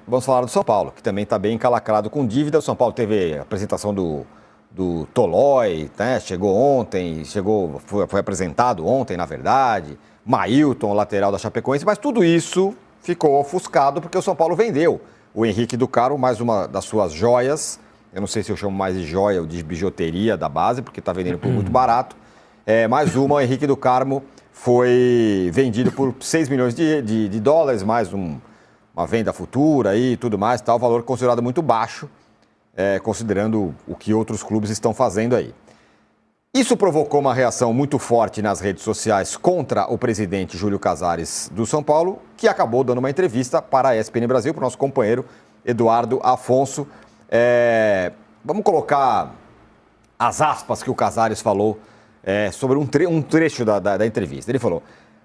vamos falar do São Paulo, que também está bem encalacrado com dívida. O São Paulo teve a apresentação do Tolói, né? Chegou ontem, foi apresentado ontem, na verdade. Mailton, lateral da Chapecoense, mas tudo isso ficou ofuscado porque o São Paulo vendeu o Henrique do Carmo, mais uma das suas joias. Eu não sei se eu chamo mais de joia ou de bijuteria da base, porque está vendendo por muito barato. Mais uma, o Henrique do Carmo foi vendido por 6 milhões de dólares, mais uma venda futura e tudo mais, tal, valor considerado muito baixo, considerando o que outros clubes estão fazendo aí. Isso provocou uma reação muito forte nas redes sociais contra o presidente Júlio Casares do São Paulo, que acabou dando uma entrevista para a ESPN Brasil, para o nosso companheiro Eduardo Afonso. Vamos colocar as aspas que o Casares falou sobre um trecho da entrevista. Ele falou: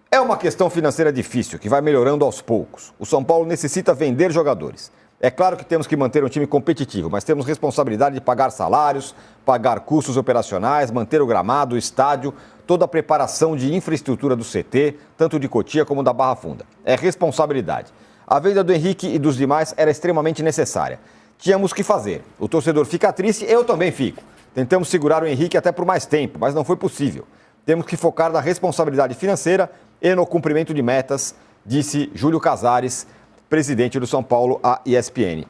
é uma questão financeira difícil, que vai melhorando aos poucos. O São Paulo necessita vender jogadores. É claro que temos que manter um time competitivo, mas temos responsabilidade de pagar salários, pagar custos operacionais, manter o gramado, o estádio, toda a preparação de infraestrutura do CT, tanto de Cotia como da Barra Funda. É responsabilidade. A venda do Henrique e dos demais era extremamente necessária. Tínhamos que fazer. O torcedor fica triste, eu também fico. Tentamos segurar o Henrique até por mais tempo, mas não foi possível. Temos que focar na responsabilidade financeira e no cumprimento de metas, disse Júlio Casares, presidente do São Paulo, à ESPN.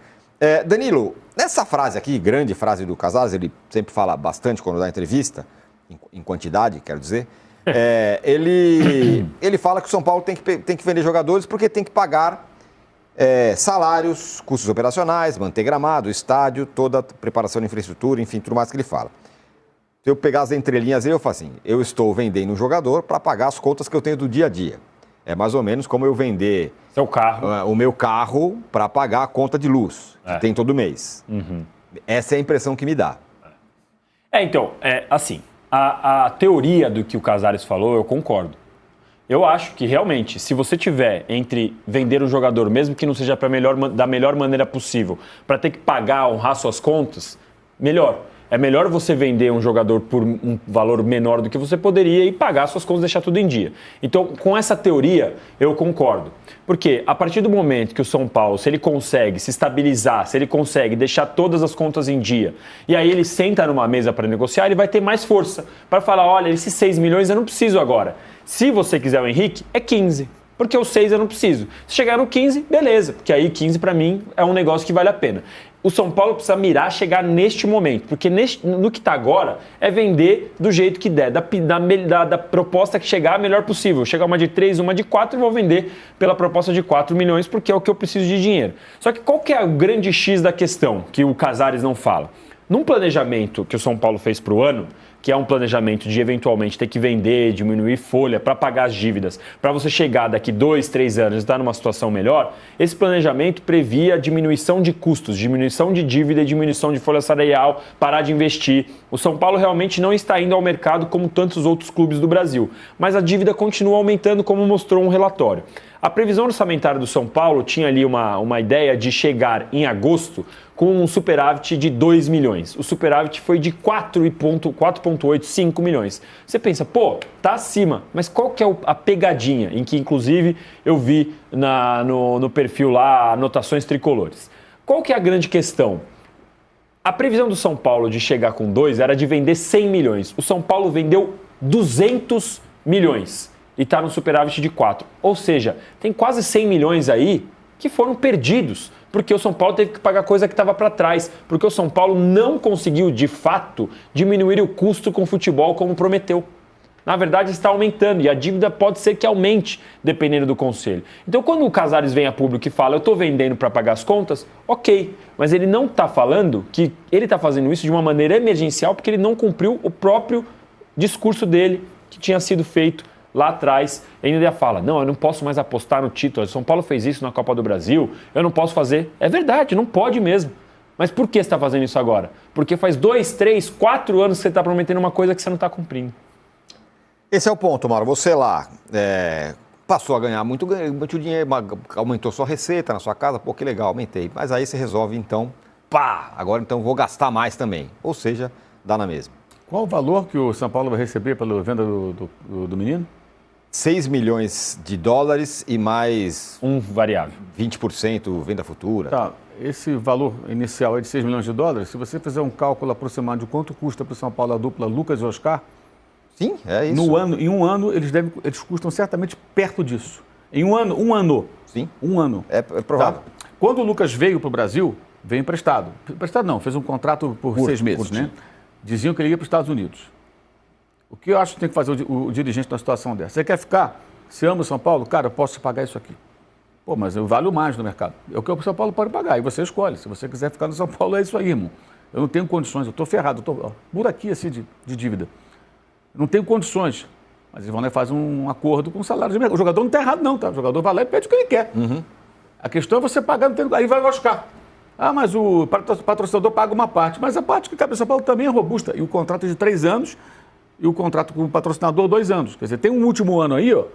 Danilo, nessa frase aqui, grande frase do Casares, ele sempre fala bastante quando dá entrevista, em quantidade, quero dizer, ele fala que o São Paulo tem que vender jogadores porque tem que pagar salários, custos operacionais, manter gramado, estádio, toda a preparação de infraestrutura, enfim, tudo mais que ele fala. Se eu pegar as entrelinhas aí, eu falo assim: eu estou vendendo um jogador para pagar as contas que eu tenho do dia a dia. É mais ou menos como eu vender o meu carro para pagar a conta de luz, que tem todo mês. Uhum. Essa é a impressão que me dá. Então, assim, a teoria do que o Casares falou, eu concordo. Eu acho que, realmente, se você tiver entre vender um jogador, mesmo que não seja da melhor maneira possível, para ter que pagar, honrar suas contas, melhor. É melhor você vender um jogador por um valor menor do que você poderia e pagar suas contas, deixar tudo em dia. Então, com essa teoria, eu concordo. Porque a partir do momento que o São Paulo, se ele consegue se estabilizar, se ele consegue deixar todas as contas em dia, e aí ele senta numa mesa para negociar, ele vai ter mais força para falar: olha, esses 6 milhões eu não preciso agora. Se você quiser o Henrique, é 15. Porque o 6 eu não preciso. Se chegar no 15, beleza. Porque aí 15 para mim é um negócio que vale a pena. O São Paulo precisa mirar chegar neste momento, porque no que está agora é vender do jeito que der, da proposta que chegar melhor possível. Chegar uma de 3, uma de 4 e vou vender pela proposta de 4 milhões, porque é o que eu preciso de dinheiro. Só que qual que é o grande X da questão que o Casares não fala? Num planejamento que o São Paulo fez para o ano, que é um planejamento de eventualmente ter que vender, diminuir folha para pagar as dívidas, para você chegar daqui 2, 3 anos e estar numa situação melhor, esse planejamento previa diminuição de custos, diminuição de dívida e diminuição de folha salarial, parar de investir. O São Paulo realmente não está indo ao mercado como tantos outros clubes do Brasil, mas a dívida continua aumentando, como mostrou um relatório. A previsão orçamentária do São Paulo tinha ali uma ideia de chegar em agosto com um superávit de 2 milhões. O superávit foi de 4,8, 5 milhões. Você pensa, tá acima, mas qual que é a pegadinha? Em que, inclusive, eu vi no perfil lá, anotações tricolores. Qual que é a grande questão? A previsão do São Paulo de chegar com 2 era de vender 100 milhões. O São Paulo vendeu 200 milhões. E está no superávit de 4. Ou seja, tem quase 100 milhões aí que foram perdidos, porque o São Paulo teve que pagar coisa que estava para trás, porque o São Paulo não conseguiu, de fato, diminuir o custo com o futebol como prometeu. Na verdade, está aumentando e a dívida pode ser que aumente, dependendo do conselho. Então, quando o Casares vem a público e fala: eu estou vendendo para pagar as contas, ok, mas ele não está falando que ele está fazendo isso de uma maneira emergencial, porque ele não cumpriu o próprio discurso dele, que tinha sido feito lá atrás. Ainda fala: não, eu não posso mais apostar no título, o São Paulo fez isso na Copa do Brasil, eu não posso fazer. É verdade, não pode mesmo. Mas por que você está fazendo isso agora? Porque faz 2, 3, 4 anos que você está prometendo uma coisa que você não está cumprindo. Esse é o ponto, Mauro. Você lá passou a ganhar muito dinheiro, aumentou sua receita na sua casa, que legal, aumentei. Mas aí você resolve, então, agora então vou gastar mais também. Ou seja, dá na mesma. Qual o valor que o São Paulo vai receber pela venda do menino? 6 milhões de dólares e mais um variável. 20% venda futura. Tá, esse valor inicial é de 6 milhões de dólares. Se você fizer um cálculo aproximado de quanto custa para o São Paulo a dupla Lucas e Oscar, sim, é isso. Em um ano eles custam certamente perto disso. Em um ano. Sim. Um ano. É provável. Tá? Quando o Lucas veio para o Brasil, veio emprestado. Emprestado não, fez um contrato por 6 meses, né? Diziam que ele ia para os Estados Unidos. O que eu acho que tem que fazer o dirigente numa situação dessa? Você quer ficar? Você ama o São Paulo? Cara, eu posso te pagar isso aqui. Pô, mas eu valho mais no mercado. É o que o São Paulo pode pagar. E você escolhe. Se você quiser ficar no São Paulo, é isso aí, irmão. Eu não tenho condições, eu estou ferrado. Eu estou por aqui assim de dívida. Eu não tenho condições. Mas eles vão lá e fazem um acordo com o salário de mercado. O jogador não está errado, não, tá? O jogador vai lá e pede o que ele quer. Uhum. A questão é você pagar, não tem... aí vai Oscar. Ah, mas o patrocinador paga uma parte. Mas a parte que cabe ao São Paulo também é robusta. E o contrato é de 3 anos e o contrato com o patrocinador 2 anos. Quer dizer, tem um último ano aí, ó,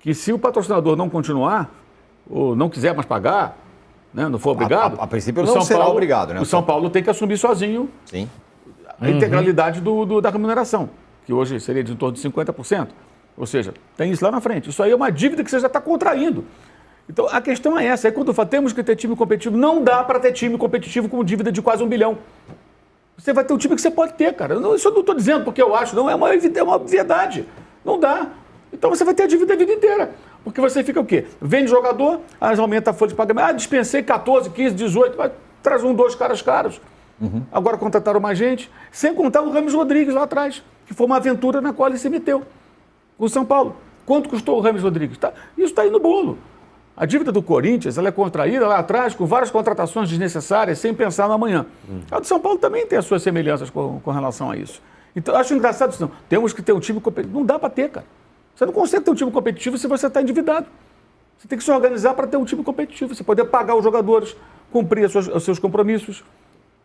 que se o patrocinador não continuar, ou não quiser mais pagar, né, não for obrigado... A princípio não será obrigado, né? O São Paulo tem que assumir sozinho Sim. a integralidade da remuneração, que hoje seria de em torno de 50%. Ou seja, tem isso lá na frente. Isso aí é uma dívida que você já está contraindo. Então, a questão é essa. Aí, quando eu falo, temos que ter time competitivo, não dá para ter time competitivo com dívida de quase 1 bilhão. Você vai ter um time que você pode ter, cara. Isso eu não estou dizendo porque eu acho, não. É uma verdade. Não dá. Então, você vai ter a dívida a vida inteira. Porque você fica o quê? Vende jogador, aumenta a folha de pagamento. Dispensei 14, 15, 18, vai, traz 1, 2 caras caros. Uhum. Agora contrataram mais gente. Sem contar o Rames Rodrigues lá atrás, que foi uma aventura na qual ele se meteu. O São Paulo. Quanto custou o Rames Rodrigues? Isso está aí no bolo. A dívida do Corinthians ela é contraída lá atrás com várias contratações desnecessárias, sem pensar no amanhã. A do São Paulo também tem as suas semelhanças com relação a isso. Então, eu acho engraçado isso não. Temos que ter um time competitivo. Não dá para ter, cara. Você não consegue ter um time competitivo se você está endividado. Você tem que se organizar para ter um time competitivo. Você poder pagar os jogadores, cumprir os seus compromissos.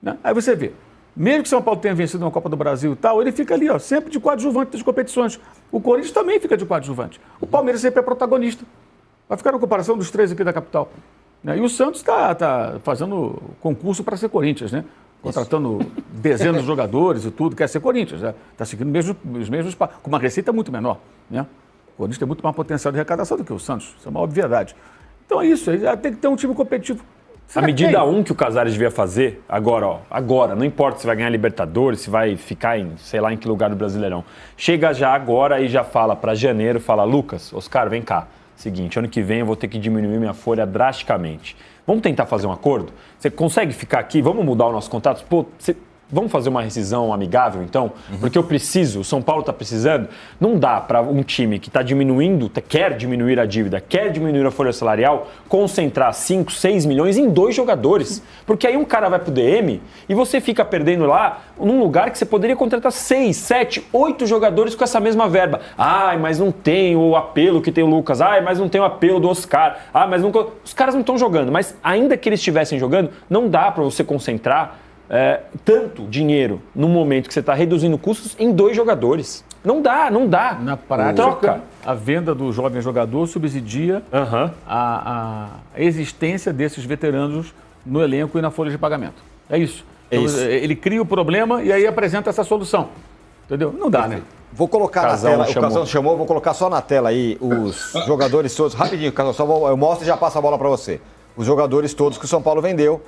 Né? Aí você vê. Mesmo que São Paulo tenha vencido uma Copa do Brasil e tal, ele fica ali, ó, sempre de coadjuvante das competições. O Corinthians também fica de coadjuvante. O Palmeiras sempre é protagonista. Vai ficar na comparação dos 3 aqui da capital. Né? E o Santos está fazendo concurso para ser Corinthians, né? Contratando dezenas de jogadores e tudo, quer ser Corinthians. Está seguindo os mesmos passos, com uma receita muito menor. Né? O Corinthians tem muito mais potencial de arrecadação do que o Santos. Isso é uma obviedade. Então é isso, tem que ter um time competitivo. A medida 1 que o Casares devia fazer, agora, não importa se vai ganhar Libertadores, se vai ficar em, sei lá, em que lugar do Brasileirão. Chega já agora e já fala para janeiro, fala, Lucas, Oscar, vem cá. Seguinte, ano que vem eu vou ter que diminuir minha folha drasticamente. Vamos tentar fazer um acordo? Você consegue ficar aqui? Vamos mudar o nosso contrato? Pô, vamos fazer uma rescisão amigável, então? Porque eu preciso, o São Paulo está precisando. Não dá para um time que está diminuindo, quer diminuir a dívida, quer diminuir a folha salarial, concentrar 5, 6 milhões em 2 jogadores. Porque aí um cara vai pro DM e você fica perdendo lá num lugar que você poderia contratar 6, 7, 8 jogadores com essa mesma verba. Ai, mas não tem o apelo que tem o Lucas. Ai, mas não tem o apelo do Oscar. Ah, mas não... Os caras não estão jogando. Mas ainda que eles estivessem jogando, não dá para você concentrar tanto dinheiro no momento que você está reduzindo custos em 2 jogadores. Não dá. Na prática, a venda do jovem jogador subsidia a existência desses veteranos no elenco e na folha de pagamento. É isso. Então, ele cria o problema e aí apresenta essa solução. Entendeu? Não dá, né? Vou colocar na tela, o Casão chamou, vou colocar só na tela aí os jogadores todos. Rapidinho, Casão, eu mostro e já passo a bola para você. Os jogadores todos que o São Paulo vendeu.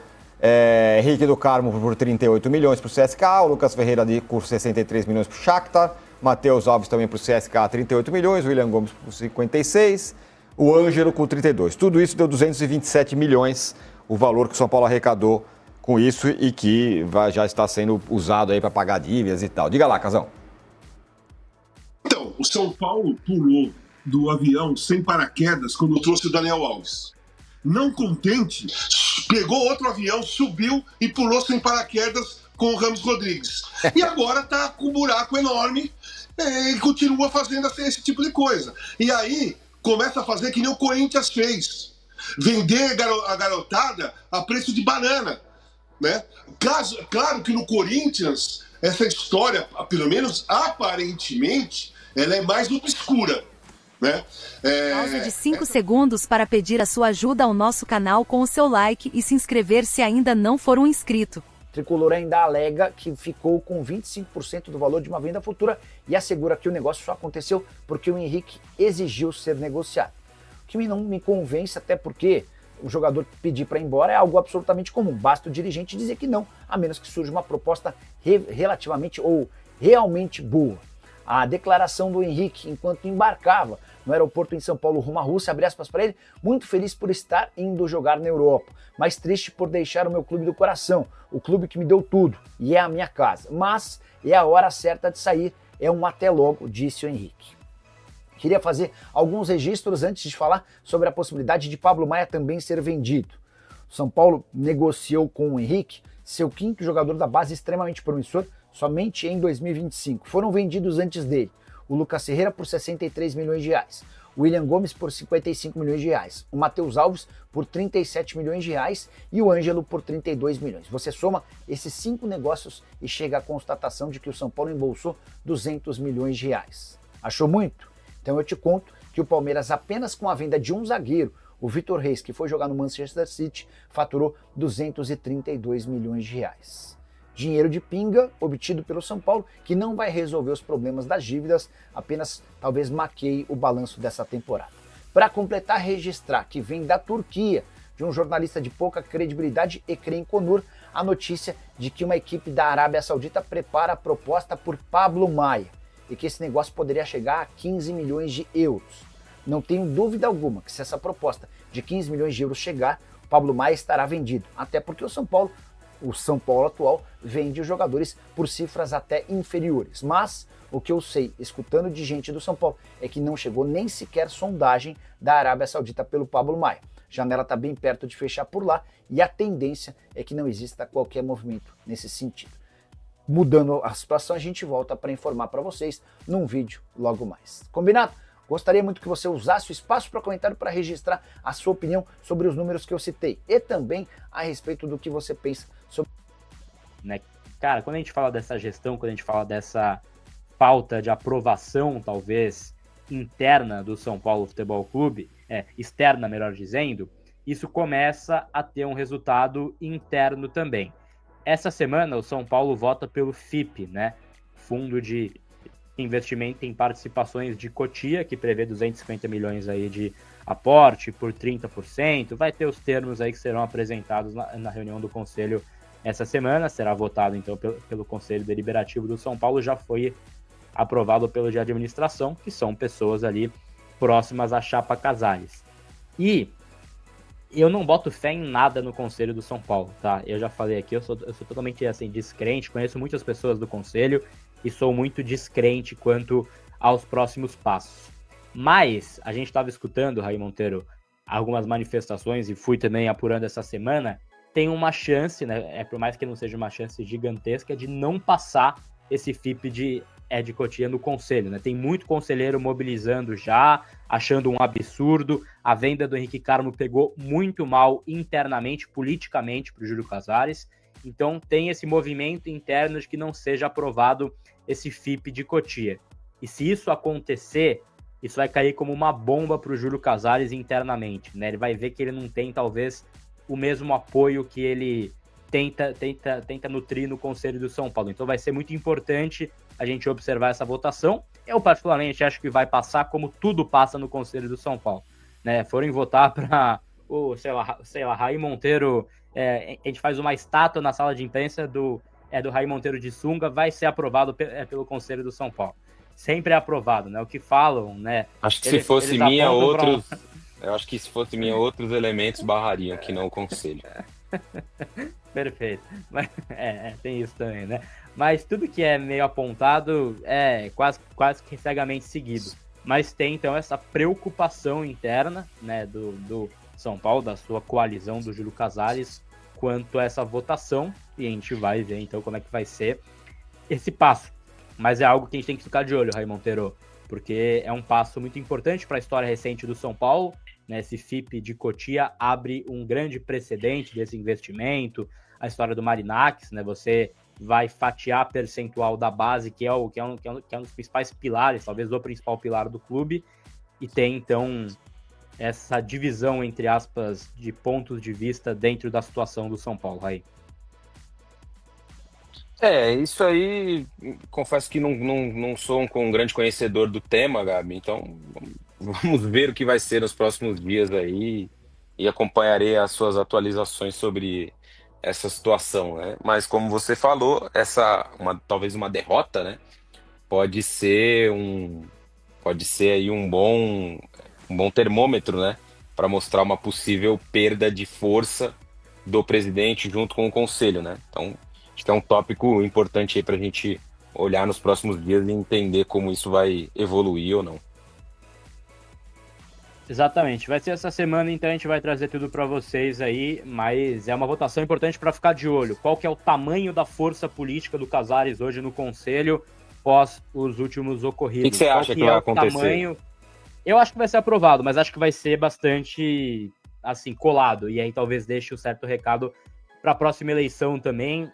Henrique do Carmo por 38 milhões para o CSK, o Lucas Ferreira por 63 milhões para o Shakhtar, Matheus Alves também para o CSK 38 milhões, o William Gomes por 56, o Ângelo com 32. Tudo isso deu 227 milhões, o valor que o São Paulo arrecadou com isso e que já está sendo usado aí para pagar dívidas e tal. Diga lá, Casão. Então, o São Paulo pulou do avião sem paraquedas quando trouxe o Daniel Alves. Não contente, pegou outro avião, subiu e pulou sem paraquedas com o Rames Rodrigues. E agora está com um buraco enorme e continua fazendo esse tipo de coisa. E aí começa a fazer que nem o Corinthians fez. Vender a garotada a preço de banana. Né? Claro que no Corinthians, essa história, pelo menos aparentemente, ela é mais obscura. Né? Pausa de 5 segundos para pedir a sua ajuda ao nosso canal com o seu like e se inscrever se ainda não for um inscrito. Tricolor ainda alega que ficou com 25% do valor de uma venda futura e assegura que o negócio só aconteceu porque o Henrique exigiu ser negociado. O que não me convence, até porque o jogador pedir para ir embora é algo absolutamente comum. Basta o dirigente dizer que não, a menos que surja uma proposta relativamente ou realmente boa. A declaração do Henrique enquanto embarcava no aeroporto em São Paulo rumo à Rússia, abre aspas para ele, muito feliz por estar indo jogar na Europa, mas triste por deixar o meu clube do coração, o clube que me deu tudo e é a minha casa, mas é a hora certa de sair, é um até logo, disse o Henrique. Queria fazer alguns registros antes de falar sobre a possibilidade de Pablo Maia também ser vendido. O São Paulo negociou com o Henrique, seu quinto jogador da base extremamente promissor, somente em 2025. Foram vendidos antes dele o Lucas Ferreira por 63 milhões de reais, o William Gomes por 55 milhões de reais, o Matheus Alves por 37 milhões de reais e o Ângelo por 32 milhões. Você soma esses 5 negócios e chega à constatação de que o São Paulo embolsou 200 milhões de reais. Achou muito? Então eu te conto que o Palmeiras, apenas com a venda de um zagueiro, o Vitor Reis, que foi jogar no Manchester City, faturou 232 milhões de reais. Dinheiro de pinga obtido pelo São Paulo, que não vai resolver os problemas das dívidas, apenas talvez maqueie o balanço dessa temporada. Para completar, registrar que vem da Turquia, de um jornalista de pouca credibilidade, Ekrem Konur, a notícia de que uma equipe da Arábia Saudita prepara a proposta por Pablo Maia e que esse negócio poderia chegar a 15 milhões de euros. Não tenho dúvida alguma que se essa proposta de 15 milhões de euros chegar, Pablo Maia estará vendido, até porque o São Paulo atual, vende os jogadores por cifras até inferiores. Mas o que eu sei, escutando de gente do São Paulo, é que não chegou nem sequer sondagem da Arábia Saudita pelo Pablo Maia. A janela está bem perto de fechar por lá e a tendência é que não exista qualquer movimento nesse sentido. Mudando a situação, a gente volta para informar para vocês num vídeo logo mais. Combinado? Gostaria muito que você usasse o espaço para comentário para registrar a sua opinião sobre os números que eu citei e também a respeito do que você pensa sobre... Cara, quando a gente fala dessa gestão, quando a gente fala dessa falta de aprovação, talvez, interna do São Paulo Futebol Clube, externa, melhor dizendo, isso começa a ter um resultado interno também. Essa semana, o São Paulo vota pelo FIP, né? Fundo de investimento em participações de Cotia, que prevê 250 milhões aí de aporte por 30%. Vai ter os termos aí que serão apresentados na reunião do Conselho essa semana. Será votado, então, pelo Conselho Deliberativo do São Paulo. Já foi aprovado pelo de administração, que são pessoas ali próximas à chapa Casares. E eu não boto fé em nada no Conselho do São Paulo, tá? Eu já falei aqui, eu sou totalmente, assim, descrente, conheço muitas pessoas do Conselho e sou muito descrente quanto aos próximos passos. Mas a gente estava escutando, Raí Monteiro, algumas manifestações e fui também apurando essa semana, tem uma chance, né? Por mais que não seja uma chance gigantesca, de não passar esse FIP de Cotia no Conselho, né? Tem muito conselheiro mobilizando já, achando um absurdo. A venda do Henrique Carmo pegou muito mal internamente, politicamente, para o Júlio Casares. Então tem esse movimento interno de que não seja aprovado esse FIP de Cotia. E se isso acontecer, isso vai cair como uma bomba para o Júlio Casares internamente, né? Ele vai ver que ele não tem, talvez, o mesmo apoio que ele tenta nutrir no Conselho do São Paulo. Então vai ser muito importante a gente observar essa votação. Eu, particularmente, acho que vai passar como tudo passa no Conselho do São Paulo, né? Forem votar para o, sei lá, Raí Monteiro, a gente faz uma estátua na sala de imprensa do Raí Monteiro de sunga, vai ser aprovado pelo Conselho do São Paulo. Sempre é aprovado, né? O que falam, né? Acho que se fosse minha, outros... Eu acho que se fosse minha, outros elementos barrariam, que não o Conselho. Perfeito. Mas, tem isso também, né? Mas tudo que é meio apontado é quase que cegamente seguido. Mas tem, então, essa preocupação interna, né, do São Paulo, da sua coalizão do Júlio Casares, quanto a essa votação. E a gente vai ver, então, como é que vai ser esse passo. Mas é algo que a gente tem que ficar de olho, Raí Monteiro, porque é um passo muito importante para a história recente do São Paulo, né? Esse FIP de Cotia abre um grande precedente desse investimento, a história do Marinax, né? Você vai fatiar percentual da base, que é um dos principais pilares, talvez o principal pilar do clube, e tem, então, essa divisão, entre aspas, de pontos de vista dentro da situação do São Paulo, Raí. Isso aí, confesso que não sou um grande conhecedor do tema, Gabi, então vamos ver o que vai ser nos próximos dias aí e acompanharei as suas atualizações sobre essa situação, né? Mas como você falou, talvez uma derrota, né? Pode ser pode ser aí um bom termômetro, né? Para mostrar uma possível perda de força do presidente junto com o conselho, né? Então, acho que é um tópico importante aí para a gente olhar nos próximos dias e entender como isso vai evoluir ou não. Exatamente. Vai ser essa semana, então a gente vai trazer tudo para vocês aí, mas é uma votação importante para ficar de olho. Qual que é o tamanho da força política do Casares hoje no Conselho pós os últimos ocorridos? O que você acha que vai acontecer? Eu acho que vai ser aprovado, mas acho que vai ser bastante, assim, colado. E aí talvez deixe um certo recado para a próxima eleição também.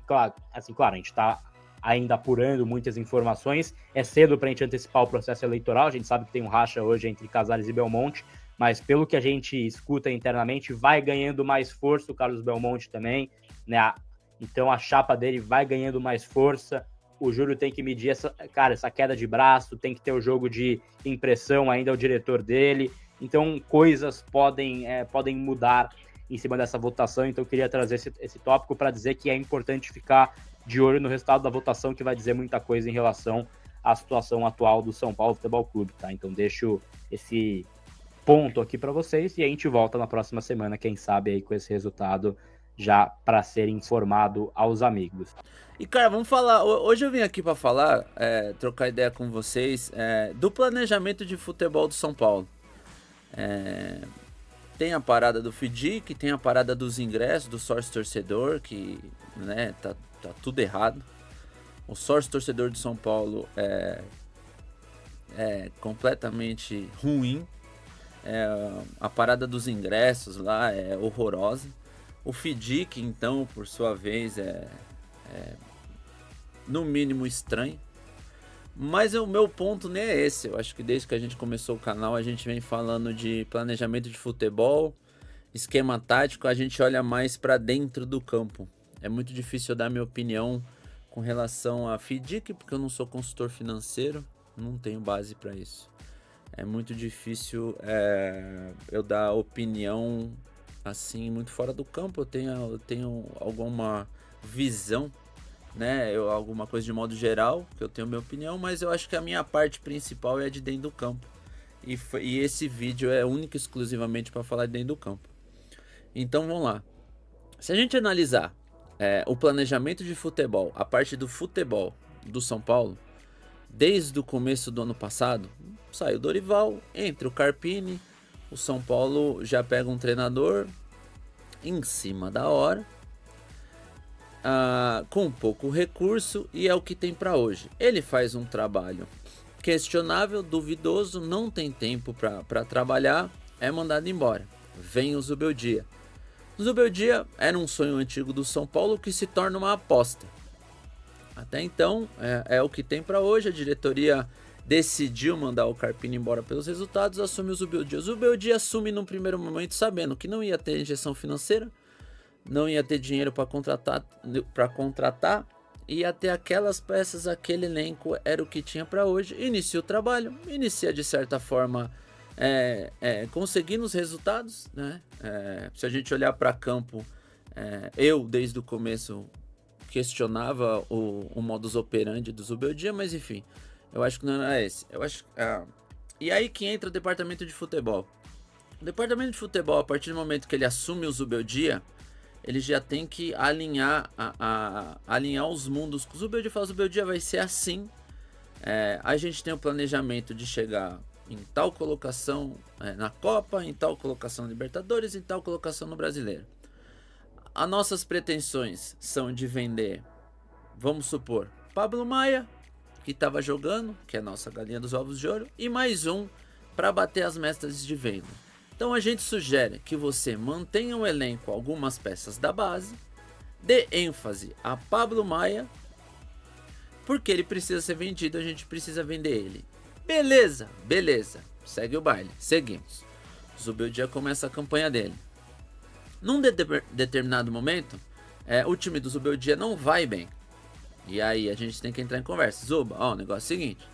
Claro, a gente está ainda apurando muitas informações. É cedo para a gente antecipar o processo eleitoral. A gente sabe que tem um racha hoje entre Casares e Belmonte, mas pelo que a gente escuta internamente, vai ganhando mais força o Carlos Belmonte também, né? Então a chapa dele vai ganhando mais força. O Júlio tem que medir essa queda de braço, tem que ter o jogo de impressão ainda, o diretor dele. Então, coisas podem mudar em cima dessa votação. Então, eu queria trazer esse tópico para dizer que é importante ficar de olho no resultado da votação, que vai dizer muita coisa em relação à situação atual do São Paulo Futebol Clube, tá? Então, deixo esse ponto aqui para vocês e a gente volta na próxima semana, quem sabe, aí com esse resultado já para ser informado aos amigos. E, cara, vamos falar. Hoje eu vim aqui para falar, trocar ideia com vocês, do planejamento de futebol do São Paulo. Tem a parada do FIDIC, tem a parada dos ingressos, do sócio torcedor, que, né, tá tudo errado. O sócio torcedor de São Paulo é completamente ruim. A parada dos ingressos lá é horrorosa. O FIDIC, então, por sua vez, é no mínimo estranho. Mas o meu ponto nem é esse. Eu acho que desde que a gente começou o canal, a gente vem falando de planejamento de futebol, esquema tático, a gente olha mais para dentro do campo. É muito difícil eu dar minha opinião com relação a FIDIC, porque eu não sou consultor financeiro, não tenho base para isso. É muito difícil eu dar opinião assim, muito fora do campo. Eu tenho alguma visão, né? Alguma coisa de modo geral, que eu tenho minha opinião, mas eu acho que a minha parte principal é de dentro do campo. E esse vídeo é único e exclusivamente para falar de dentro do campo. Então vamos lá. Se a gente analisar o planejamento de futebol, a parte do futebol do São Paulo, desde o começo do ano passado, saiu o Dorival, entra o Carpini, o São Paulo já pega um treinador em cima da hora, com pouco recurso, e é o que tem para hoje. Ele faz um trabalho questionável, duvidoso, não tem tempo para trabalhar, é mandado embora. Vem o Zubeldia. O Zubeldia era um sonho antigo do São Paulo que se torna uma aposta. Até então, é o que tem para hoje. A diretoria decidiu mandar o Carpini embora pelos resultados, assume o Zubeldia. O Zubeldia assume num primeiro momento sabendo que não ia ter injeção financeira, não ia ter dinheiro para contratar, ia ter aquelas peças, aquele elenco era o que tinha para hoje. Inicia o trabalho, inicia de certa forma conseguindo os resultados, né? Se a gente olhar para campo, eu desde o começo questionava o modus operandi do Zubeldia, mas enfim, eu acho que não era esse. E aí que entra o departamento de futebol. O departamento de futebol, a partir do momento que ele assume o Zubeldia, ele já tem que alinhar os mundos. O Zubeldia fala, o Zubeldia vai ser assim. A gente tem o planejamento de chegar em tal colocação na Copa, em tal colocação na Libertadores, em tal colocação no Brasileiro. As nossas pretensões são de vender, vamos supor, Pablo Maia, que estava jogando, que é a nossa galinha dos ovos de ouro, e mais um para bater as metas de venda. Então a gente sugere que você mantenha o elenco, algumas peças da base, dê ênfase a Pablo Maia, porque ele precisa ser vendido, a gente precisa vender ele. Beleza, segue o baile, seguimos. O Zubeldia começa a campanha dele. Num determinado momento, o time do Zubeldia não vai bem. E aí a gente tem que entrar em conversa. Zuba, ó, o negócio é o seguinte.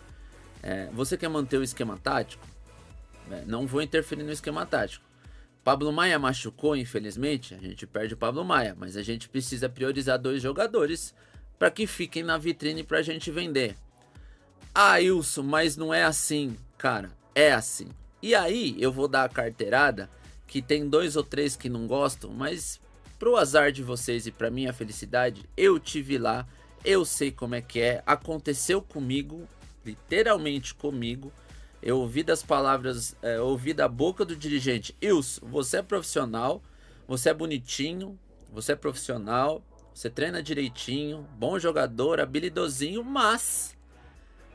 Você quer manter o esquema tático? Não vou interferir no esquema tático. Pablo Maia machucou, infelizmente. A gente perde o Pablo Maia. Mas a gente precisa priorizar 2 jogadores para que fiquem na vitrine pra gente vender. Ah, Wilson, mas não é assim. Cara, é assim. E aí eu vou dar a carteirada que tem 2 ou 3 que não gostam, mas pro azar de vocês e pra minha felicidade, eu tive lá, eu sei como é que é, aconteceu comigo, literalmente comigo. Eu ouvi das palavras, ouvi da boca do dirigente: Wilson, você é profissional, você é bonitinho, você é profissional, você treina direitinho, bom jogador, habilidosinho, mas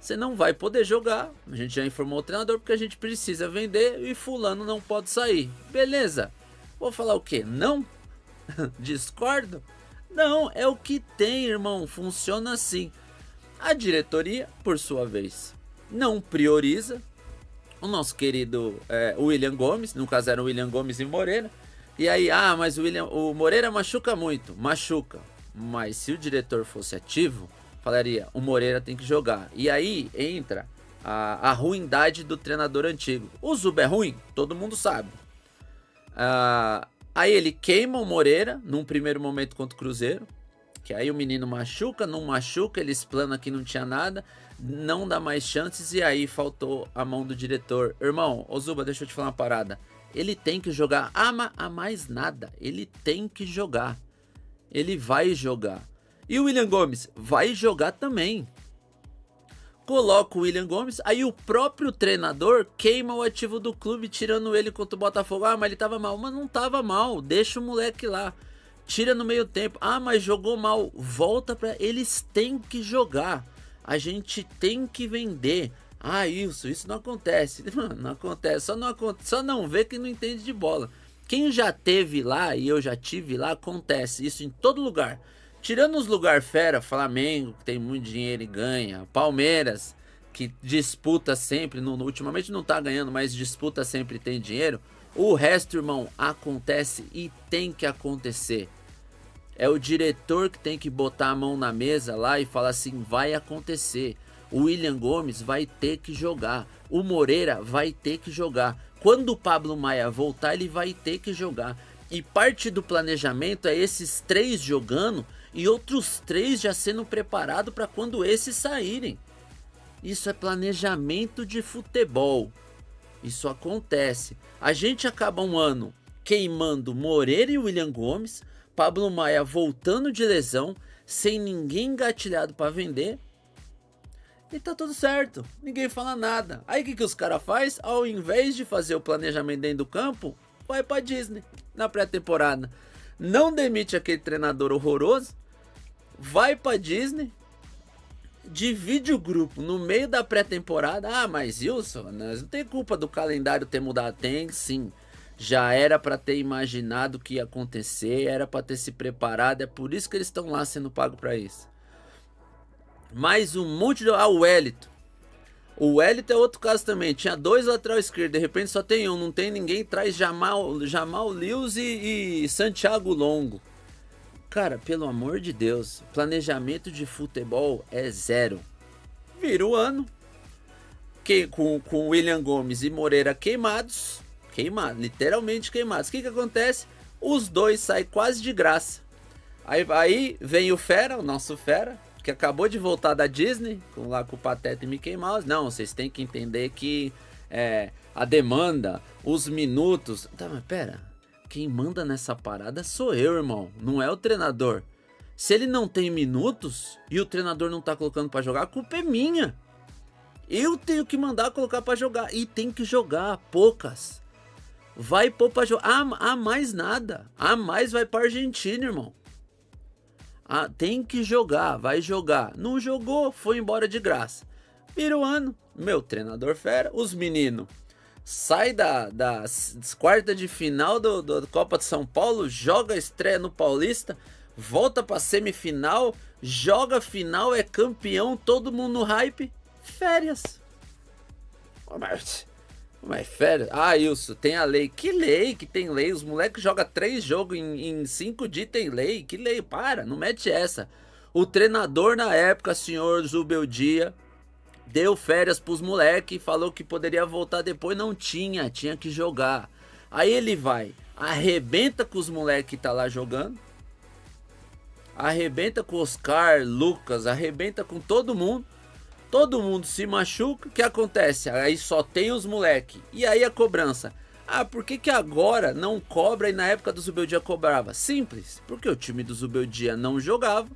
você não vai poder jogar. A gente já informou o treinador porque a gente precisa vender e fulano não pode sair. Beleza. Vou falar o quê? Não? Discordo? Não, é o que tem, irmão. Funciona assim. A diretoria, por sua vez, não prioriza o nosso querido William Gomes. No caso era o William Gomes e Moreira. E aí, mas o Moreira machuca muito. Machuca. Mas se o diretor fosse ativo, falaria, o Moreira tem que jogar. E aí entra a ruindade do treinador antigo. O Zuba é ruim, todo mundo sabe. Aí ele queima o Moreira num primeiro momento contra o Cruzeiro. Que aí o menino machuca, não machuca, ele explana que não tinha nada, não dá mais chances e aí faltou a mão do diretor. Irmão, ô Zuba, deixa eu te falar uma parada. Ele tem que jogar, a mais nada, ele tem que jogar. Ele vai jogar. E o William Gomes vai jogar também. Coloca o William Gomes, aí o próprio treinador queima o ativo do clube, tirando ele contra o Botafogo. Mas ele tava mal. Mas não tava mal, deixa o moleque lá. Tira no meio tempo. mas jogou mal. Volta pra... Eles têm que jogar. A gente tem que vender. Isso não acontece. Não acontece. Só não vê quem não entende de bola. Quem já teve lá, e eu já tive lá, acontece isso em todo lugar. Tirando os lugares fera, Flamengo, que tem muito dinheiro e ganha, Palmeiras, que disputa sempre, ultimamente não tá ganhando, mas disputa sempre e tem dinheiro. O resto, irmão, acontece e tem que acontecer. É o diretor que tem que botar a mão na mesa lá e falar assim, vai acontecer. O William Gomes vai ter que jogar. O Moreira vai ter que jogar. Quando o Pablo Maia voltar, ele vai ter que jogar. E parte do planejamento é esses 3 jogando e outros 3 já sendo preparados para quando esses saírem. Isso é planejamento de futebol. Isso acontece. A gente acaba um ano queimando Moreira e William Gomes, Pablo Maia voltando de lesão, sem ninguém engatilhado para vender. E tá tudo certo, ninguém fala nada. Aí o que os caras fazem? Ao invés de fazer o planejamento dentro do campo, vai pra Disney na pré-temporada. Não demite aquele treinador horroroso, vai pra Disney, divide o grupo no meio da pré-temporada. Mas Wilson, não tem culpa do calendário ter mudado. Tem sim. Já era pra ter imaginado o que ia acontecer, era pra ter se preparado. É por isso que eles estão lá sendo pagos pra isso. Mais um monte de... o Wellington. O Wellington é outro caso também. Tinha 2 lateral esquerdo, de repente só tem um. Não tem ninguém, traz Jamal Lewis e Santiago Longo. Cara, pelo amor de Deus, planejamento de futebol é 0. Vira o ano. Com William Gomes e Moreira queimados. Literalmente queimados. O que acontece? Os 2 saem quase de graça. Aí vem o Fera, o nosso Fera, que acabou de voltar da Disney, lá com o Pateta e Mickey Mouse. Não, vocês têm que entender que a demanda, os minutos... Tá, mas pera, quem manda nessa parada sou eu, irmão, não é o treinador. Se ele não tem minutos e o treinador não tá colocando pra jogar, a culpa é minha. Eu tenho que mandar colocar pra jogar, e tem que jogar, poucas. Vai pôr pra jogar, mais nada, mais vai pra Argentina, irmão. Tem que jogar, vai jogar. Não jogou, foi embora de graça. Vira o ano, meu treinador fera. Os meninos sai das quartas de final do Copa de São Paulo, joga a estreia no Paulista, volta pra semifinal, joga final, é campeão, todo mundo no hype. Férias. Mas férias? Wilson, tem a lei. Que lei que tem lei? Os moleques jogam 3 jogos em 5 dias, tem lei. Que lei? Para, não mete essa. O treinador na época, senhor Zubeldia, deu férias pros moleques, falou que poderia voltar depois, não tinha que jogar. Aí ele vai, arrebenta com os moleques que tá lá jogando, arrebenta com Oscar, Lucas, arrebenta com todo mundo se machuca, o que acontece? Aí só tem os moleques, e aí a cobrança. Ah, por que agora não cobra e na época do Zubeldia cobrava? Simples, porque o time do Zubeldia não jogava,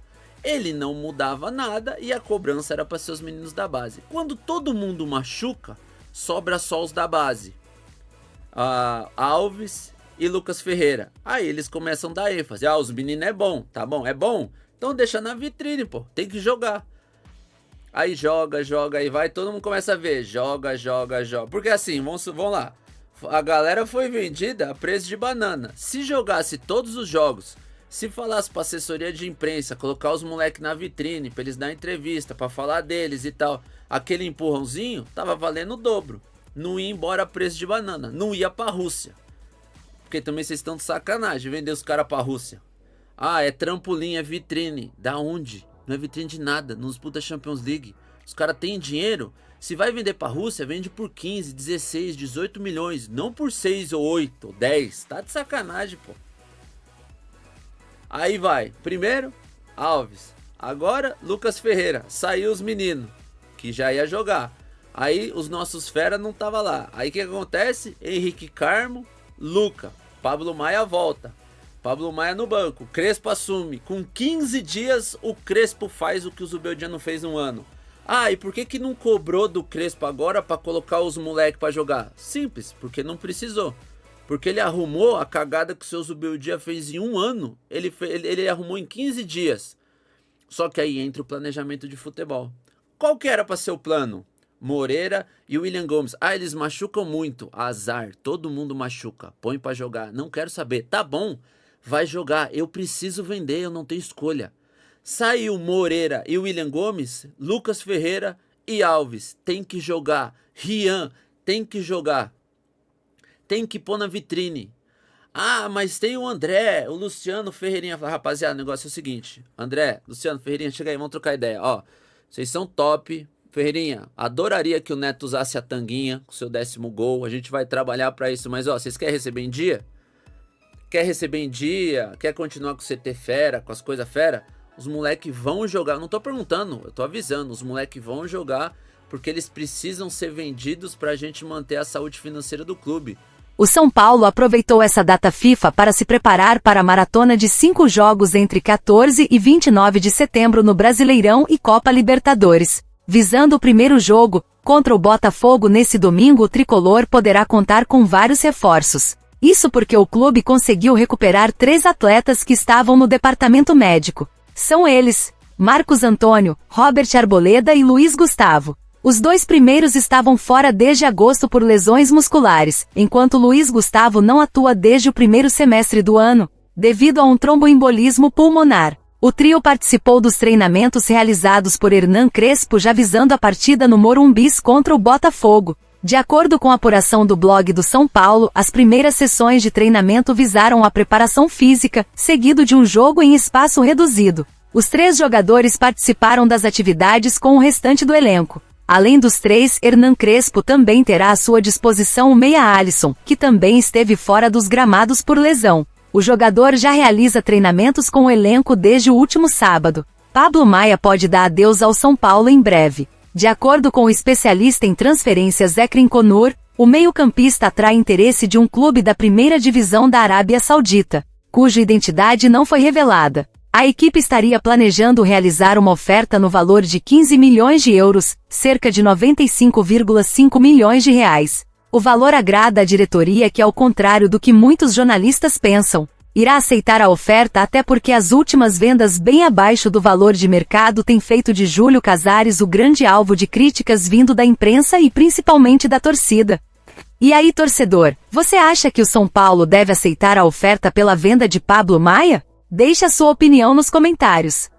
ele não mudava nada e a cobrança era para ser os meninos da base. Quando todo mundo machuca, sobra só os da base. Alves e Lucas Ferreira. Aí eles começam a dar ênfase. Os meninos é bom, tá bom? É bom? Então deixa na vitrine, pô. Tem que jogar. Aí joga, aí vai, todo mundo começa a ver. Joga. Porque assim, vamos lá. A galera foi vendida a preço de banana. Se jogasse todos os jogos, se falasse pra assessoria de imprensa, colocar os moleques na vitrine, pra eles dar entrevista, pra falar deles e tal, aquele empurrãozinho, tava valendo o dobro. Não ia embora a preço de banana, não ia pra Rússia. Porque também vocês estão de sacanagem, vender os caras pra Rússia. É trampolim, é vitrine. Da onde? Não é vitrine de nada, não disputa Champions League. Os caras têm dinheiro. Se vai vender pra Rússia, vende por 15, 16, 18 milhões. Não por 6 ou 8 ou 10. Tá de sacanagem, pô. Aí vai. Primeiro, Alves. Agora, Lucas Ferreira. Saiu os meninos, que já ia jogar. Aí, os nossos fera não tava lá. Aí, o que acontece? Henrique Carmo, Luca. Pablo Maia volta. Pablo Maia no banco. Crespo assume. Com 15 dias, o Crespo faz o que o Zubeldia não fez um ano. E por que não cobrou do Crespo agora pra colocar os moleques pra jogar? Simples, porque não precisou. Porque ele arrumou a cagada que o seu Zubeldia fez em um ano. Ele arrumou em 15 dias. Só que aí entra o planejamento de futebol. Qual que era pra ser o plano? Moreira e William Gomes. Eles machucam muito. Azar, todo mundo machuca. Põe pra jogar. Não quero saber. Tá bom, vai jogar. Eu preciso vender, eu não tenho escolha. Saiu Moreira e William Gomes, Lucas Ferreira e Alves. Tem que jogar. Rian, tem que jogar. Tem que pôr na vitrine. Mas tem o André, o Luciano Ferreirinha. Rapaziada, o negócio é o seguinte. André, Luciano Ferreirinha, chega aí, vamos trocar ideia. Vocês são top. Ferreirinha, adoraria que o Neto usasse a tanguinha com seu 10º gol. A gente vai trabalhar pra isso. Mas, vocês querem receber em dia? Quer receber em dia? Quer continuar com o CT fera, com as coisas fera? Os moleques vão jogar, não tô perguntando, eu tô avisando, os moleques vão jogar porque eles precisam ser vendidos pra gente manter a saúde financeira do clube. O São Paulo aproveitou essa data FIFA para se preparar para a maratona de 5 jogos entre 14 e 29 de setembro no Brasileirão e Copa Libertadores. Visando o primeiro jogo, contra o Botafogo nesse domingo, o tricolor poderá contar com vários reforços. Isso porque o clube conseguiu recuperar 3 atletas que estavam no departamento médico. São eles, Marcos Antônio, Robert Arboleda e Luiz Gustavo. Os 2 primeiros estavam fora desde agosto por lesões musculares, enquanto Luiz Gustavo não atua desde o primeiro semestre do ano, devido a um tromboembolismo pulmonar. O trio participou dos treinamentos realizados por Hernan Crespo já visando a partida no Morumbis contra o Botafogo. De acordo com a apuração do blog do São Paulo, as primeiras sessões de treinamento visaram a preparação física, seguido de um jogo em espaço reduzido. Os 3 jogadores participaram das atividades com o restante do elenco. Além dos 3, Hernan Crespo também terá à sua disposição o meia Alisson, que também esteve fora dos gramados por lesão. O jogador já realiza treinamentos com o elenco desde o último sábado. Pablo Maia pode dar adeus ao São Paulo em breve. De acordo com o especialista em transferências Ekrim Konur, o meio-campista atrai interesse de um clube da primeira divisão da Arábia Saudita, cuja identidade não foi revelada. A equipe estaria planejando realizar uma oferta no valor de 15 milhões de euros, cerca de 95,5 milhões de reais. O valor agrada à diretoria que, ao contrário do que muitos jornalistas pensam, irá aceitar a oferta até porque as últimas vendas bem abaixo do valor de mercado têm feito de Júlio Casares o grande alvo de críticas vindo da imprensa e principalmente da torcida. E aí, torcedor, você acha que o São Paulo deve aceitar a oferta pela venda de Pablo Maia? Deixe a sua opinião nos comentários.